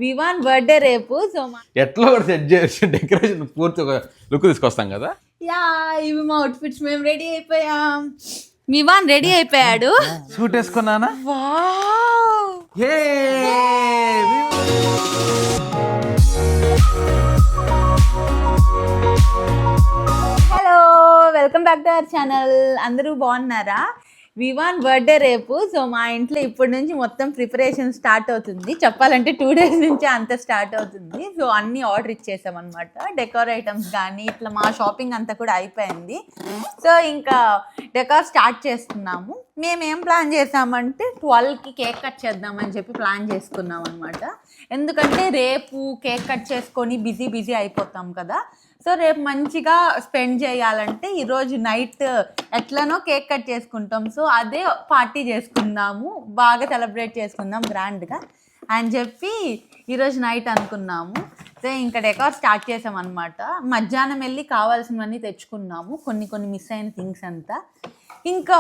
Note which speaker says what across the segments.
Speaker 1: Vivaan birthday రేపు. So
Speaker 2: ఎట్లా కూడా సెట్ చేసి డెకరేషన్ పూర్తి ఒక లుక్ తీసుకొస్తాం కదా.
Speaker 1: యా, ఇవి మా అవుట్ఫిట్స్. మేము రెడీ అయిపోయాం. వివాన్ రెడీ అయిపోయాడు.
Speaker 2: సూట్ వేసుకున్నానా?
Speaker 1: Wow! Hello, welcome back to our channel. అందరూ బాగున్నారా? వివాన్ బర్త్డే రేపు. సో మా ఇంట్లో ఇప్పటి నుంచి మొత్తం ప్రిపరేషన్ స్టార్ట్ అవుతుంది. చెప్పాలంటే 2 days నుంచి అంత స్టార్ట్ అవుతుంది. సో అన్నీ ఆర్డర్ ఇచ్చేసాం అనమాట. డెకోర్ ఐటమ్స్ కానీ ఇట్లా మా షాపింగ్ అంతా కూడా అయిపోయింది. సో ఇంకా డెకోర్ స్టార్ట్ చేస్తున్నాము. మేము ఏం ప్లాన్ చేసామంటే 12కి కేక్ కట్ చేద్దామని చెప్పి ప్లాన్ చేసుకున్నాం అనమాట. ఎందుకంటే రేపు కేక్ కట్ చేసుకొని బిజీ అయిపోతాం కదా. సో రేపు మంచిగా స్పెండ్ చేయాలంటే ఈరోజు నైట్ ఎట్లనో కేక్ కట్ చేసుకుంటాం. సో అదే పార్టీ చేసుకుందాము, బాగా సెలబ్రేట్ చేసుకుందాం గ్రాండ్గా అని చెప్పి ఈరోజు నైట్ అనుకున్నాము. సో ఇంకా డెకార్ స్టార్ట్ చేసాం అనమాట. మధ్యాహ్నం వెళ్ళి కావాల్సినవన్నీ తెచ్చుకున్నాము, కొన్ని మిస్ అయిన థింగ్స్ అంతా. ఇంకా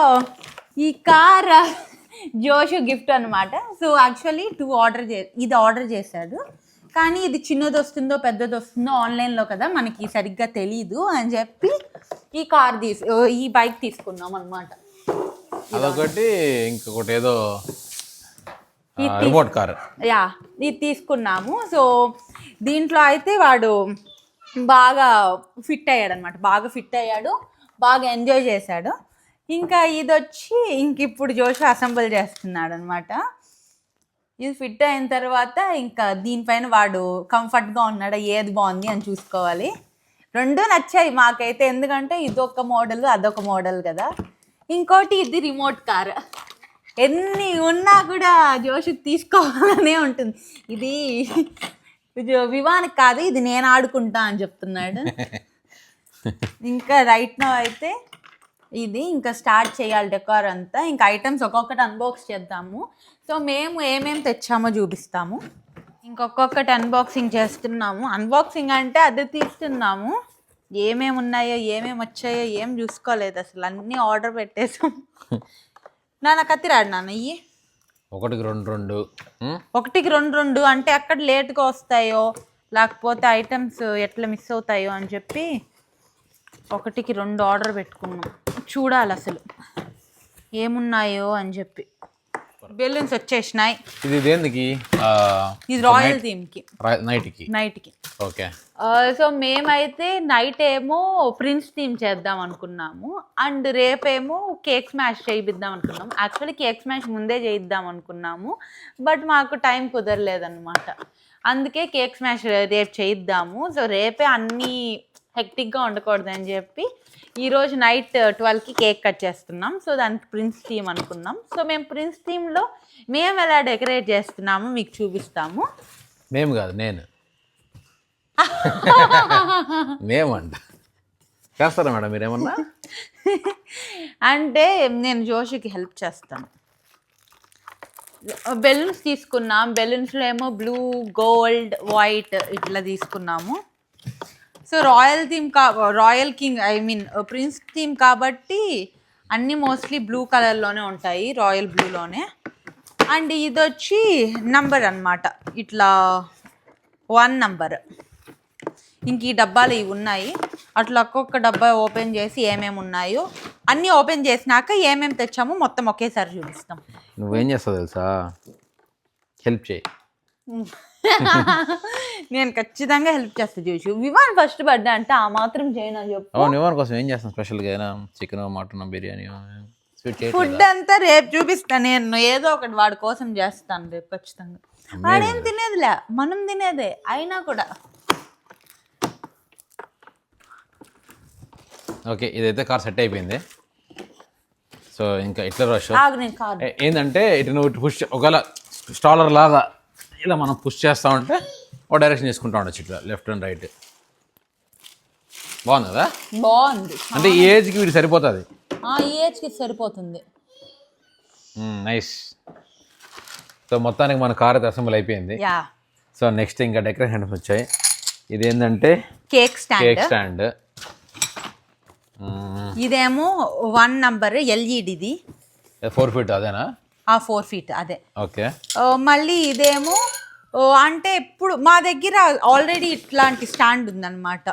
Speaker 1: ఈ కార్ జోషు గిఫ్ట్ అనమాట. సో యాక్చువల్లీ ఇది ఆర్డర్ చేశాడు, కానీ ఇది చిన్నది వస్తుందో పెద్దది వస్తుందో ఆన్లైన్లో కదా మనకి సరిగ్గా తెలీదు అని చెప్పి ఈ బైక్ తీసుకున్నాం అనమాట.
Speaker 2: అదొకటి, ఇంకొకటి ఏదో రిమోట్ కార్.
Speaker 1: యా, ఇది తీసుకున్నాము. సో దీంట్లో అయితే వాడు బాగా ఫిట్ అయ్యాడు, బాగా ఎంజాయ్ చేశాడు. ఇంకా ఇది వచ్చి ఇప్పుడు జోష్ అసెంబుల్ చేస్తున్నాడు అనమాట. ఇది ఫిట్ అయిన తర్వాత ఇంకా దీనిపైన వాడు కంఫర్ట్గా ఉన్నాడా, ఏది బాగుంది అని చూసుకోవాలి. 2 నచ్చాయి మాకైతే, ఎందుకంటే ఇదొక మోడల్ అదొక మోడల్ కదా. ఇంకోటి ఇది రిమోట్ కార్. ఎన్ని ఉన్నా కూడా జోషుకి తీసుకోవాలనే ఉంటుంది. ఇది వివానికి కాదు, ఇది నేను ఆడుకుంటా అని చెప్తున్నాడు. ఇంకా రైట్ నౌ అయితే ఇది ఇంకా స్టార్ట్ చేయాలి డెకార్ అంతా. ఇంకా ఐటమ్స్ ఒక్కొక్కటి అన్బాక్స్ చేద్దాము. సో మేము ఏమేమి తెచ్చామో చూపిస్తాము. ఇంకొకటి అన్బాక్సింగ్ చేస్తున్నాము. అన్బాక్సింగ్ అంటే అది తీస్తున్నాము. ఏమేమి ఉన్నాయో ఏమేమి వచ్చాయో ఏం చూసుకోలేదు అసలు, అన్నీ ఆర్డర్ పెట్టేసాం. నాన్న కత్తిరాడు నాన్న. ఇవి
Speaker 2: 1కి 2
Speaker 1: 1కి 2 అంటే అక్కడ లేట్గా వస్తాయో లేకపోతే ఐటమ్స్ ఎట్లా మిస్ అవుతాయో అని చెప్పి 1కి 2 ఆర్డర్ పెట్టుకున్నాం. చూడాలి అసలు ఏమున్నాయో అని చెప్పి. బెలూన్స్ వచ్చేసినాయి.
Speaker 2: ఇది దేనికి?
Speaker 1: ఇది రాయల్ థీమ్కి, నైట్కి.
Speaker 2: ఓకే.
Speaker 1: సో మేమైతే నైట్ ఏమో ప్రిన్స్ థీమ్ చేద్దాం అనుకున్నాము, అండ్ రేపేమో కేక్ స్మాష్ చేయిద్దాం అనుకున్నాము. యాక్చువల్లీ కేక్ స్మాష్ ముందే చేయిద్దాం అనుకున్నాము, బట్ మాకు టైం కుదరలేదన్నమాట. అందుకే కేక్ స్మాష్ రేపు చేయిద్దాము. సో రేపే అన్నీ హెక్టిక్గా ఉండకూడదని చెప్పి ఈరోజు నైట్ 12కి కేక్ కట్ చేస్తున్నాం. సో దానికి ప్రిన్స్ థీమ్ అనుకున్నాం. సో మేము ప్రిన్స్ థీమ్లో మేము ఎలా డెకరేట్ చేస్తున్నాము మీకు చూపిస్తాము.
Speaker 2: మేము కాదు, నేను మేమంట చేస్తారా మేడం మీరేమన్నా?
Speaker 1: అంటే నేను జోషికి హెల్ప్ చేస్తాను. బెలూన్స్ తీసుకున్నాం. బెలూన్స్లో ఏమో బ్లూ, గోల్డ్, వైట్ ఇట్లా తీసుకున్నాము. So royal king prince theme కాబట్టి అన్నీ మోస్ట్లీ బ్లూ కలర్లోనే ఉంటాయి, రాయల్ బ్లూలోనే. అండ్ ఇది వచ్చి నంబర్ అనమాట, ఇట్లా 1 నంబర్. ఇంక ఈ డబ్బాలు ఇవి ఉన్నాయి. అట్లా ఒక్కొక్క డబ్బా ఓపెన్ చేసి ఏమేమి ఉన్నాయో అన్నీ ఓపెన్ చేసినాక ఏమేమి తెచ్చామో మొత్తం ఒకేసారి చూపిస్తాం.
Speaker 2: నువ్వేం చేస్తావు తెలుసా? హెల్ప్ చేయి.
Speaker 1: నేను ఖచ్చితంగా హెల్ప్ చేస్తా. చూసి వివాన్ ఫస్ట్ బర్త్డే అంటే ఆ మాత్రం చేయను అని చెప్పు.
Speaker 2: వివాన్ కోసం ఏం చేస్తాను స్పెషల్గా? చికెన్, మటన్, బిర్యానీ,
Speaker 1: ఫుడ్ అంతా రేపు చూపిస్తాను. నేను ఏదో ఒకటి వాడి కోసం చేస్తాను రేపు ఖచ్చితంగా. వాడేం తినేదిలే, మనం తినేదే అయినా కూడా.
Speaker 2: ఓకే, ఇదైతే కార్ సెట్ అయిపోయింది. సో ఇంకా ఇట్లా రష్ ఏంటంటే ఇటు నువ్వు పుష్ ఒకవేళ స్టాలర్ లాగా ఇలా మనం పుష్ చేస్తూ ఉంటే ఒక డైరెక్షన్ చేసుకుంటూ ఉండొచ్చు, ఇట్లా లెఫ్ట్ అండ్ రైట్. బాగుంది కదా?
Speaker 1: బాగుంది.
Speaker 2: అంటే ఈ ఏజ్కి వీడు సరిపోతుంది.
Speaker 1: ఈ ఏజ్కి సరిపోతుంది.
Speaker 2: నైస్. సో మొత్తానికి మన కార్ అయితే అసెంబుల్ అయిపోయింది. సో నెక్స్ట్ ఇంకా డెకరేషన్ వచ్చాయి. ఇదేంటంటే
Speaker 1: కేక్
Speaker 2: స్టాండ్.
Speaker 1: ఇదేమో 1 నంబర్ ఎల్ఈడిది.
Speaker 2: 4 feet అదేనా?
Speaker 1: 4 feet అదే.
Speaker 2: ఓకే.
Speaker 1: మళ్ళీ ఇదేమో ఓ అంటే ఇప్పుడు మా దగ్గర ఆల్రెడీ ఇట్లాంటి స్టాండ్ ఉందన్నమాట.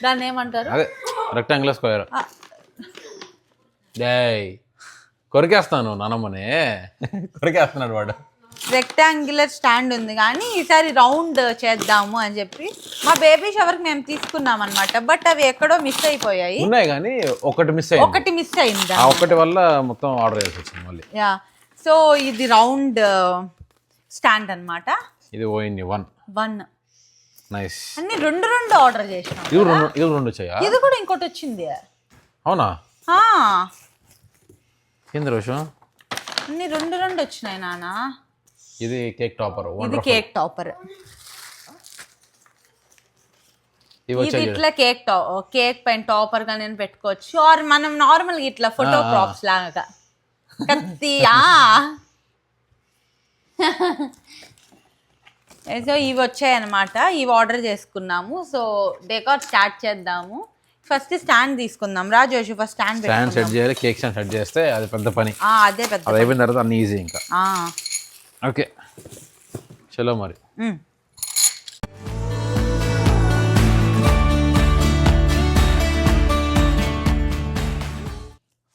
Speaker 1: దాన్ని ఏమంటారు?
Speaker 2: అదే రెక్టాంగులర్ స్క్వేర్. కొరికేస్తాను నానమ్మనే, కొరికేస్తున్నాడు వాడు.
Speaker 1: రెక్టాంగులర్ స్టాండ్ ఉంది కానీ ఈసారి రౌండ్ చేద్దాము అని చెప్పి మా బేబీ షవర్కి మేము తీసుకున్నాం అనమాట. బట్ అవి ఎక్కడో మిస్ అయిపోయాయి.
Speaker 2: ఉన్నాయి కానీ ఒకటి మిస్ అయింది.
Speaker 1: ఒకటి మిస్ అయింది,
Speaker 2: ఆ ఒకటి వల్ల మొత్తం ఆర్డర్ చేసి వచ్చింది మళ్ళీ.
Speaker 1: యా, సో ఇది రౌండ్ స్టాండ్ అన్నమాట.
Speaker 2: ఇది ఓన్లీ 1 నైస్.
Speaker 1: అన్ని రెండు ఆర్డర్ చేసినాం.
Speaker 2: ఇది రెండు వచ్చాయా?
Speaker 1: ఇది కూడా ఇంకోటి వచ్చింది.
Speaker 2: అవునా?
Speaker 1: ఆ,
Speaker 2: ఏంది రోషం?
Speaker 1: అన్ని రెండు వచ్చినాయి నాన్న.
Speaker 2: ఇది కేక్ టాపర్.
Speaker 1: ఇది కేక్ టాపర్. ఇది ఇట్లా కేక్ పైన టాపర్ గా నేను పెట్టుకోవచ్చు. ఆర్ మనం నార్మల్ ఇట్లా ఫోటో ప్రాప్స్ లాగా కత్తియా. సో ఇవి వచ్చాయన్నమాట. ఇవి ఆర్డర్ చేసుకున్నాము. సో డెకార్ స్టార్ట్ చేద్దాము. ఫస్ట్ స్టాండ్ తీసుకుందాం. రాజోషు ఫస్ట్ స్టాండ్
Speaker 2: సెట్ చేయాలి. కేక్ స్టాండ్ సెట్ చేస్తే అది పెద్ద పని.
Speaker 1: అదే పెద్ద.
Speaker 2: అది అయిపోయిన తర్వాత అన్ని ఈజీ ఇంకా. ఓకే చలో మరి.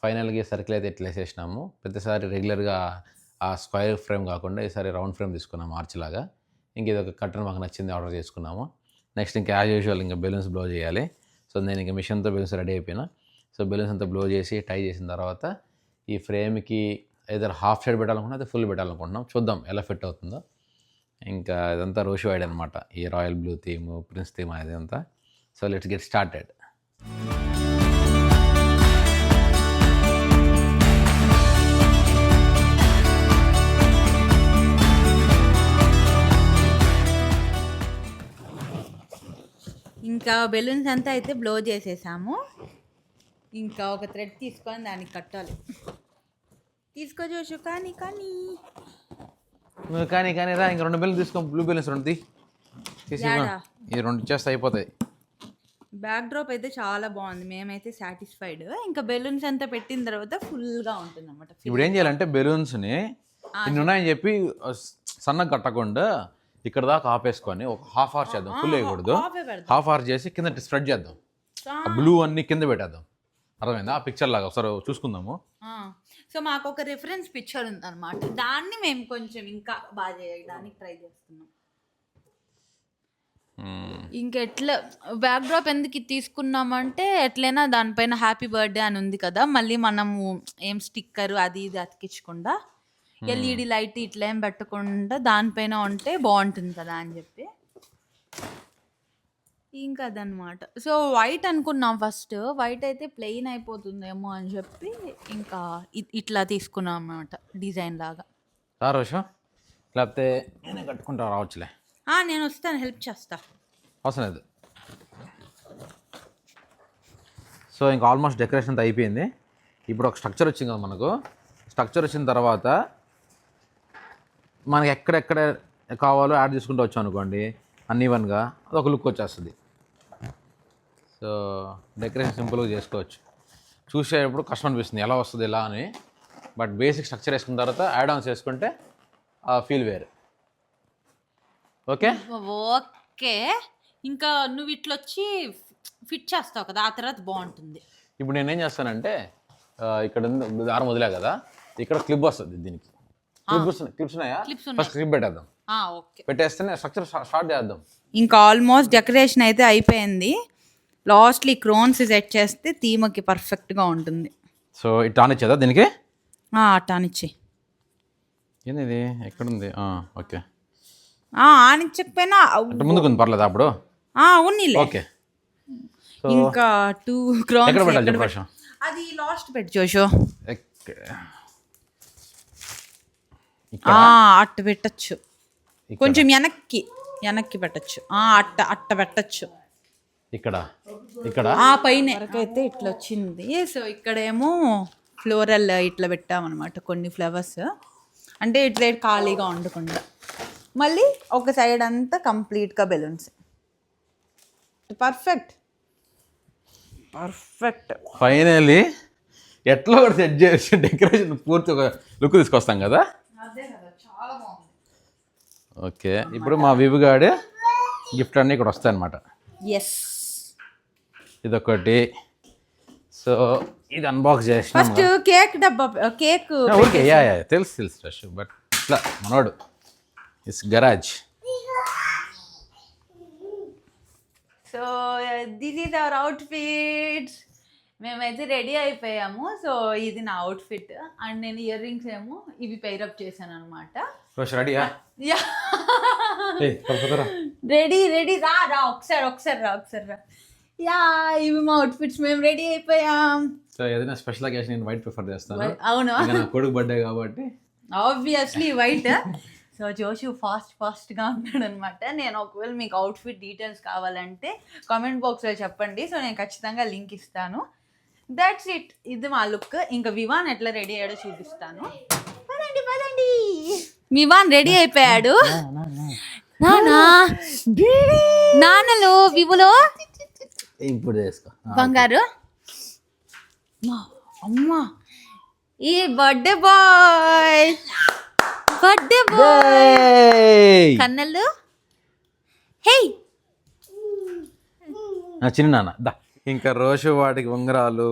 Speaker 2: ఫైనల్గా సర్కిల్ అయితే ఇట్లా వేసేసినాము. ప్రతిసారి రెగ్యులర్గా ఆ స్క్వేర్ ఫ్రేమ్ కాకుండా ఈసారి రౌండ్ ఫ్రేమ్ తీసుకున్నాము ఆర్చ్ లాగా. ఇంక ఇది ఒక కట్టన్ మాకు నచ్చింది, ఆర్డర్ చేసుకున్నాము. నెక్స్ట్ ఇంకా యాజ్ యూజువల్ ఇంకా బెలూన్స్ బ్లో చేయాలి. సో నేను ఇంకా మిషన్తో బెలూన్స్ రెడీ అయిపోయినా. సో బెలూన్స్ అంతా బ్లో చేసి టై చేసిన తర్వాత ఈ ఫ్రేమ్కి ఏదైనా హాఫ్ సైడ్ పెట్టాలనుకుంటే అది ఫుల్ పెట్టాలనుకుంటున్నాం. చూద్దాం ఎలా ఫిట్ అవుతుందో. ఇంకా ఇదంతా రోషి వైడ్ అనమాట, ఈ royal blue theme, prince theme అనేది అంతా. So let's get started.
Speaker 1: ఇంకా బెలూన్స్ అంతా అయితే బ్లో చేసేసాము. ఇంకా ఒక థ్రెడ్ తీసుకొని దానికి కట్టాలి. తీసుకో జోషు. కానీ
Speaker 2: రా, ఇంకా 2 బెలూన్స్ తీసుకో. బ్లూ బెలూన్స్ 2 తీసి ఈ 2 ఇచ్చేస్తే అయిపోతాయి.
Speaker 1: బ్యాక్ డ్రాప్ అయితే చాలా బాగుంది. మేమైతే సాటిస్ఫైడ్. ఇంకా బెలూన్స్ అంతా పెట్టిన తర్వాత ఫుల్గా ఉంటుంది అన్నమాట.
Speaker 2: ఇప్పుడు ఏం చేయాలంటే బెలూన్స్ని ఇన్ని ఉన్నాయని చెప్పి సన్నగా కట్టకుండా ఇక్కడ దాకా ఆపేసుకొని ఒక హాఫ్ అవర్ చేద్దాం. ఫుల్ వేయకూడదు, హాఫ్ అవర్ చేసి కింద స్ప్రెడ్ చేద్దాం. బ్లూ అన్ని కింద పెట్టేద్దాం. అర్థమైందా? ఆ పిక్చర్ లాగా ఒకసారి చూసుకుందాము.
Speaker 1: సో మాకు ఒక రిఫరెన్స్ పిక్చర్ ఉంది అనమాట. దాన్ని మేము కొంచెం ఇంకా బాగా చేయడానికి ట్రై చేస్తున్నాం. ఇంకెట్లా బ్యాక్ డ్రాప్ ఎందుకు తీసుకున్నామంటే ఎట్లయినా దానిపైన హ్యాపీ బర్త్డే అని ఉంది కదా, మళ్ళీ మనము ఏం స్టిక్కర్ అది ఇది అతికించకుండా ఎల్ఈడి లైట్ ఇట్లా ఏం పెట్టకుండా దానిపైన ఉంటే బాగుంటుంది కదా అని చెప్పి ఇంకా అదనమాట. సో వైట్ అనుకున్నాం ఫస్ట్. వైట్ అయితే ప్లెయిన్ అయిపోతుందేమో అని చెప్పి ఇంకా ఇట్లా తీసుకున్నాం అన్నమాట, డిజైన్ లాగా.
Speaker 2: లేకపోతే నేనే కట్టుకుంటా రావచ్చులే.
Speaker 1: నేను వస్తాను, హెల్ప్ చేస్తా.
Speaker 2: అవసరం లేదు. సో ఇంకా ఆల్మోస్ట్ డెకరేషన్ అంతా అయిపోయింది. ఇప్పుడు ఒక స్ట్రక్చర్ వచ్చింది కదా మనకు. స్ట్రక్చర్ వచ్చిన తర్వాత మనకి ఎక్కడెక్కడ కావాలో యాడ్ చేసుకుంటూ వచ్చాం అనుకోండి అన్ఈవన్గా, అదొక లుక్ వచ్చేస్తుంది. సో డెకరేషన్ సింపుల్గా చేసుకోవచ్చు. చూసేటప్పుడు కష్టం అనిపిస్తుంది ఎలా వస్తుంది ఎలా అని. బట్ బేసిక్ స్ట్రక్చర్ వేసుకున్న తర్వాత యాడ్ ఆన్స్ చేసుకుంటే ఆ ఫీల్ వేరు. Okay
Speaker 1: okay. ఇంకా నువ్వు ఇట్లా వచ్చి ఫిట్ చేస్తావు కదా, ఆ తర్వాత బాగుంటుంది.
Speaker 2: ఇప్పుడు నేనేం చేస్తానంటే ఇక్కడ దారం వదిలే కదా, ఇక్కడ క్లిప్ వస్తుంది. దీనికి క్లిప్స్ ఉన్నాయా? ఫస్ట్ క్లిప్ పెట్టేద్దాం.
Speaker 1: ఓకే,
Speaker 2: పెట్టేస్తేనే స్ట్రక్చర్ స్టార్ట్ చేద్దాం.
Speaker 1: ఇంకా ఆల్మోస్ట్ డెకరేషన్ అయితే అయిపోయింది. లాస్ట్లీ క్రోన్స్ సెట్ చేస్తే థీమ్కి పర్ఫెక్ట్గా ఉంటుంది.
Speaker 2: సో ఇట్ ఆనిచ్చేదా దీనికి?
Speaker 1: అటానిచ్చి.
Speaker 2: ఏంది ఇది ఎక్కడుంది? ఓకే,
Speaker 1: ఆనిచ్చకపోయినా
Speaker 2: ముందుకు ఉంది, పర్లేదు అప్పుడు
Speaker 1: ఉన్నీలే.
Speaker 2: ఓకే.
Speaker 1: ఇంకా 2 క్రోన్స్
Speaker 2: ఎక్కడ పెట్టాలి?
Speaker 1: అది లాస్ట్ పెట్టు జోషో. అట్ట పెట్టచ్చు, కొంచెం వెనక్కి పెట్టచ్చు. అట్ట పెట్టచ్చు.
Speaker 2: ఇక్కడ
Speaker 1: పైన అయితే ఇట్లా వచ్చింది. సో ఇక్కడేమో ఫ్లోరల్ ఇట్లా పెట్టామన్నమాట, కొన్ని ఫ్లవర్స్. అంటే ఇటు సైడ్ ఖాళీగా ఉండకుండా మళ్ళీ ఒక సైడ్ అంతా కంప్లీట్గా బెలూన్స్. పర్ఫెక్ట్.
Speaker 2: ఫైనల్లీ ఎట్లా కూడా సెట్ చేసి డెకరేషన్ పూర్తి ఒక లుక్ తీసుకొస్తాం కదా.
Speaker 1: చాలా బాగుంది.
Speaker 2: ఓకే, ఇప్పుడు మా వివుగాడి గిఫ్ట్ అన్నీ ఇక్కడ వస్తాయి అన్నమాట.
Speaker 1: ఎస్,
Speaker 2: ఇదొకటి. సో ఇది అన్బాక్స్ చేసిన
Speaker 1: ఫస్ట్ కేక్ డబ్బా, కేక్
Speaker 2: ఓకే. యా తెలుసు రష్, బట్ ఇట్లా మనోడు is garage.
Speaker 1: So this is our outfit. మేమైతే రెడీ అయిపోయాము. సో ఇది నా అవుట్ఫిట్ అండ్ నేను ఇయర్ రింగ్స్ ఏమో ఇవి పెయిరప్ చేశాను అనమాట.
Speaker 2: రష్ రెడీయా?
Speaker 1: రెడీ రా ఒకసారి రా. యా, ఇవి మా అవుట్ఫిట్స్, మేము రెడీ అయిపోయాం.
Speaker 2: సో ఏదైనా స్పెషల్ అకేషన్ నేను వైట్ ప్రిఫర్ చేస్తాను.
Speaker 1: అవును,
Speaker 2: నా కొడుకు బర్త్డే కాబట్టి
Speaker 1: ఆబ్వియస్లీ వైట్. సో జోషు ఫాస్ట్గా ఉన్నాడు అనమాట. నేను ఒకవేళ మీకు అవుట్ఫిట్ డీటెయిల్స్ కావాలంటే కామెంట్ బాక్స్లో చెప్పండి. సో నేను ఖచ్చితంగా లింక్ ఇస్తాను. That's it. ఇది మా లుక్. ఇంకా వివాన్ ఎట్లా రెడీ అయ్యాడో చూపిస్తాను. పదండి. వివాన్ రెడీ అయిపోయాడు. నాన్నలు వివులో
Speaker 2: ఇప్పుడు చేసుకో
Speaker 1: బంగారు. అమ్మా, ఈ బర్త్డే బాయ్ కన్నలు. హే
Speaker 2: చిన్న నాన్న దా. ఇంకా రోషు వాడికి ఉంగరాలు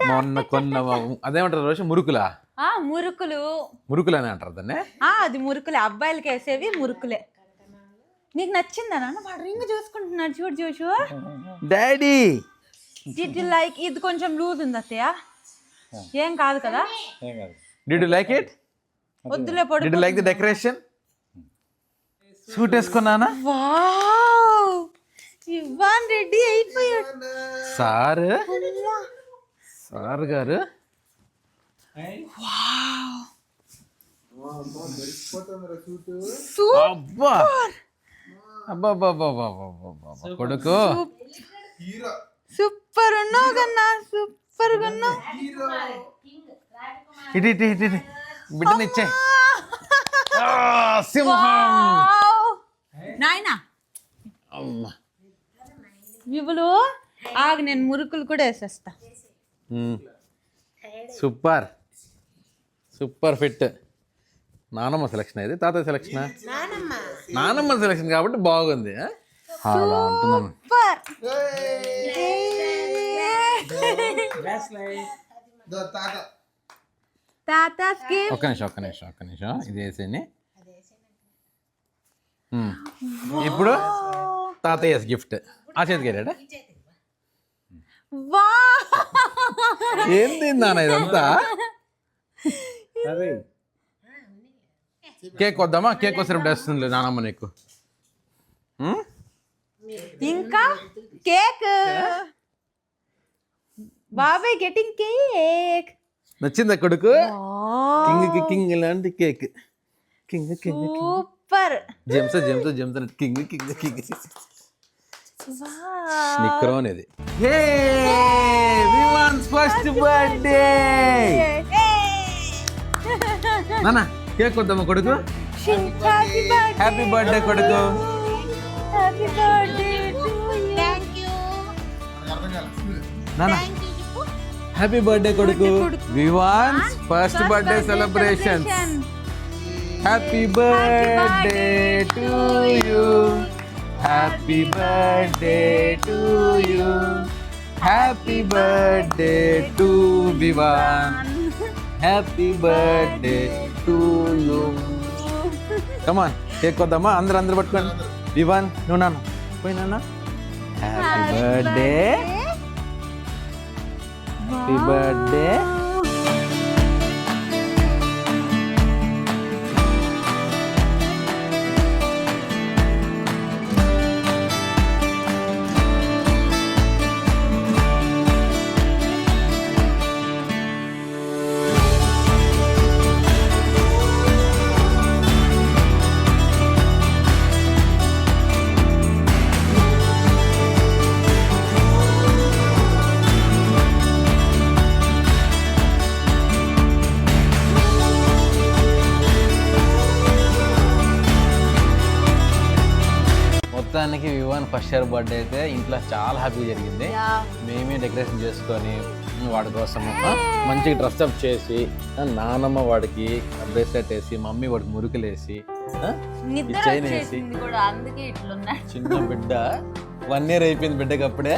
Speaker 2: మొన్న కొన్న అదేమంటారు రోషు, మురుకులా? మురుకులు అని అంటారు దాన్ని.
Speaker 1: అది మురుకులే, అబ్బాయిలకి వేసేవి మురుకులే. నీకు నచ్చిందా నాన్న? వాడు రింగ్ చూసుకుంటున్నాడు, చూడు జోషు.
Speaker 2: Daddy
Speaker 1: did you like? ఇది కొంచెం లూజ్ ఉంది అత్తయ్య, ఏం కాదు కదా?
Speaker 2: Did you like it?
Speaker 1: వద్దులే పడు.
Speaker 2: Did you like the decoration? Suit వేసుకున్నానా?
Speaker 1: వావ్, ఇవాన్ రెడీ అయిపోయాడు.
Speaker 2: సార్ గారు కొడుకు
Speaker 1: సూపర్ ఉన్నావు కన్నా, సూపర్ గా ఉన్నావు.
Speaker 2: ఇటు బిడ్డనిచ్చే సింహం.
Speaker 1: నాయనా వివులు ఆగు, నేను మురుకులు కూడా వేసేస్తా.
Speaker 2: Super fit. నానమ్మ సెలక్షన్ ఇది, తాతయ్య సెలక్షన్? నానమ్మ సెలక్షన్ కాబట్టి బాగుంది. అలా ఉంటుందమ్మ. ఒక్క నిమిషం ఇది వేసేని. ఇప్పుడు తాతయ్య గిఫ్ట్ ఆ చేతికి వెళ్ళాడా? ఏంది నాన్న ఇదంతా? కేక్ వద్దామా? కేక్ వస్తే వస్తుంది నానమ్మ నీకు.
Speaker 1: ఇంకా కేక్, బాబాయ్ గెటింగ్ కేక్.
Speaker 2: నచ్చిందా కొడుకు? కింగ్ లాంటి cake. King
Speaker 1: super.
Speaker 2: Gems king snicker ఇది. Hey Vivaan's first birthday. నాన్న కేక్ వద్దామా కొడుకు? హ్యాపీ బర్త్డే కొడుకు.
Speaker 1: Happy birthday to you.
Speaker 2: నాన్న హ్యాపీ బర్త్డే కొడుకు. Vivaan's first birthday celebrations. Happy birthday to you. Happy birthday to you. Happy birthday to Vivaan. Happy birthday to you. Come on cake వద్దామా? అందరూ పట్టుకోండి. వివాన్ నువ్వు నాన్న పోయి నాన్న. Happy birthday, happy birthday. మొత్తానికి వివాన్ ఫస్ట్ ఇయర్ బర్త్డే అయితే ఇంట్లో చాలా హ్యాపీగా జరిగింది. మేమే డెకరేషన్ చేసుకొని వాడి కోసం మంచిగా డ్రెస్అప్ చేసి, నానమ్మ వాడికి బ్రేస్లెట్ వేసి, మమ్మీ వాడికి మురుకులు వేసి,
Speaker 1: నిద్ర
Speaker 2: చైన్ వేసి
Speaker 1: వచ్చేసింది కూడా, అందుకే ఇట్లున్నాడు.
Speaker 2: చిన్న బిడ్డ 1 year అయిపోయింది బిడ్డకి అప్పుడే.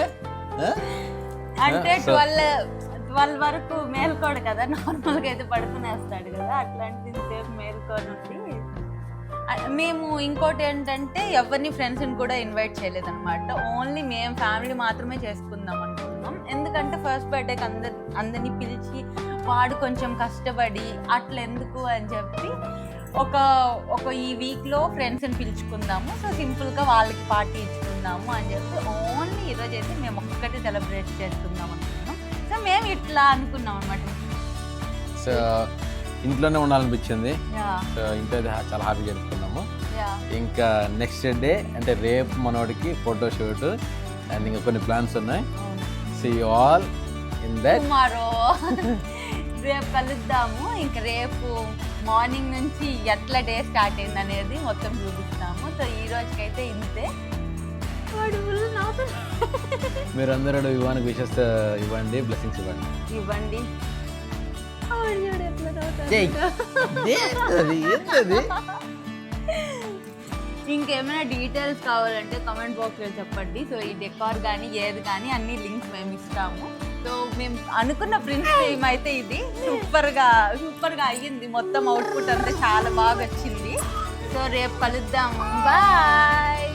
Speaker 1: అంటే 12 వరకు మేల్కోడు కదా, నార్మల్ గా అయితే పడుకునేస్తాడు కదా, అట్లాంటిది సేపు మేల్కొని ఉండి. మేము ఇంకోటి ఏంటంటే ఎవరిని ఫ్రెండ్స్ని కూడా ఇన్వైట్ చేయలేదన్నమాట. ఓన్లీ మేము ఫ్యామిలీ మాత్రమే చేసుకుందాం అనుకున్నాం. ఎందుకంటే ఫస్ట్ బర్త్డేకి అందరినీ పిలిచి వాడు కొంచెం కష్టపడి అట్లా ఎందుకు అని చెప్పి ఒక ఈ వీక్లో ఫ్రెండ్స్ని పిలుచుకుందాము. సో సింపుల్గా వాళ్ళకి పార్టీ ఇచ్చుకుందాము అని చెప్పి ఓన్లీ ఈరోజు అయితే మేము ఒక్కటే సెలబ్రేట్ చేసుకుందాం అనుకున్నాం. సో మేము ఇట్లా అనుకున్నాం అనమాట.
Speaker 2: సో ఇంట్లోనే ఉండాలనిపించింది. సో ఇంట్లో అయితే చాలా హ్యాపీగా జరుపుకున్నాము. ఇంకా నెక్స్ట్ డే అంటే రేపు మనోడికి ఫోటో షూట్ అండ్ ఇంకా కొన్ని ప్లాన్స్ ఉన్నాయి. See you all in that
Speaker 1: tomorrow. రేపు కలుద్దాము. ఇంకా రేపు మార్నింగ్ నుంచి ఎట్లా డే స్టార్ట్ అయింది అనేది మొత్తం చూపిస్తాము. సో ఈ రోజుకైతే ఇంతే.
Speaker 2: మీరందరూ వివానికి విషెస్ ఇవ్వండి, బ్లెస్సింగ్స్
Speaker 1: ఇవ్వండి. ఇంకేమైనా డీటెయిల్స్ కావాలంటే కామెంట్ బాక్స్లో చెప్పండి. సో ఈ డెకార్ కానీ ఏది కానీ అన్ని లింక్స్ మేము ఇస్తాము. సో మేము అనుకున్న ప్రిన్స్ థీమ్ అయితే ఇది సూపర్గా అయ్యింది. మొత్తం అవుట్పుట్ అంతా చాలా బాగా వచ్చింది. సో రేపు కలుద్దాము. బాయ్.